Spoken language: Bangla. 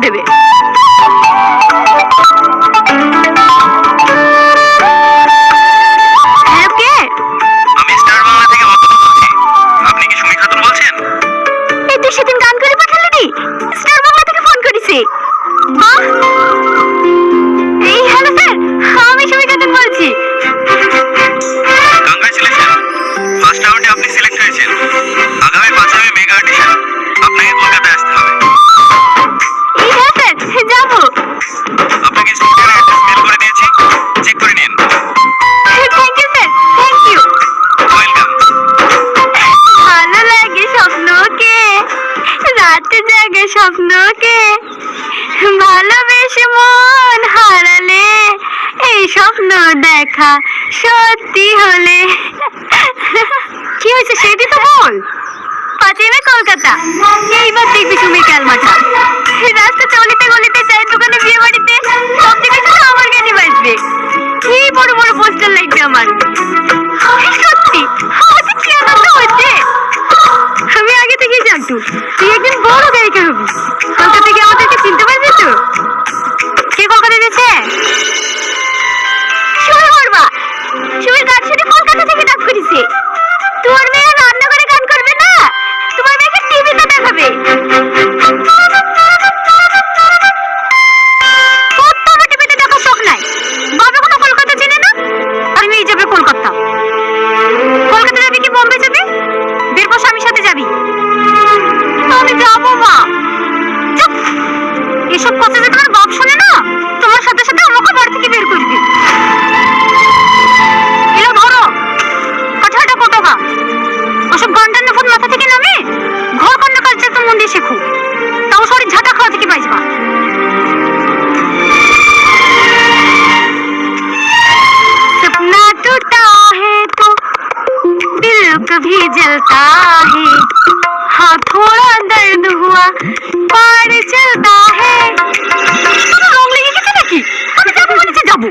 দেবে। হ্যালো, কে? আমি স্টার বাংলা থেকে অতনু বলছি। আপনি কি সুমি খাতুন বলছেন? এই তুই সেদিন গান করে পাঠালি নি? স্টার বাংলা থেকে ফোন করেছে। এই হ্যালো স্যার, আমি সুমি খাতুন বলছি। কংগ্রেচুলেশন, ফার্স্ট রাউন্ডে আপনি সিলেক্ট হয়েছেন। আগামী 5 মে মেগা অডিশন, আপনাকে কলকাতায় আসতে হবে। এই হ্যাঁ স্যার, যাবো। আপনাকে স্টুডিওর অ্যাড্রেস মেল করে দিয়েছি, চেক করে নিন। Thank you sir, thank you. Welcome. ভালো লাগে স্বপ্নকে, রাতে জাগে স্বপ্নকে, ভালোবেসে মন হারালে এই স্বপ্ন দেখা সত্যি হলে। কি হয়েছে সেটি তো বল। 5 মে কলকাতা, এইবার দেখবি সুমির ক্যালমাটা। রাস্তা চলিতে গলিতে, চায়ের দোকানে, বিয়ে বাড়িতে, সব দিকে শুধু আমার গানই বাজবে। কি বড় বড় পোস্টার লাগবে আমার। সত্যি আমার যে কি আনন্দ হচ্ছে। আমি আগে থেকেই জানতুম তুই একদিন বড় গায়িকা হবি। কলকাতা গিয়ে আমাদেরকে চিনতে পারবি তো? কে কলকাতা গেছে? সুমি বর্মা। সুমির গান শুনে কলকাতা থেকে ডাক করেছে। তোমার মেয়ে রান্না করে গান করবে না, তোমার মেয়েকে টিভিতে দেখাবে। আমার টিভিতে দেখার শখ নাই। বাবা কোনো কলকাতা চেনে না, আর মেয়ে যাবে কলকাতা। কলকাতা যাবি কি বোম্বে যাবি? বীরপুর স্বামীর সাথে যাবি? আমি যাবো মা। চুপ, এসব কথা যে তোমার বাপ শোনে না, তোমার সাথে সাথে আমাকে বাড়ি থেকে বের করবি। এলো ধরো কাঠাটা কটকা, ওসব গান্ডার নফত মাথা থেকে নামে ঘর কন্যা কালচার তো মন দিয়ে শেখো। তাও শরীর ঝাঁটা খাওয়া থেকে বাঁচবা। सपना टूटा है तो दिल कभी जलता है, हाँ थोड़ा दर्द हुआ पार चलता है। রং লেগে গেছে নাকি? আমি যাবো বলেছি যাবো।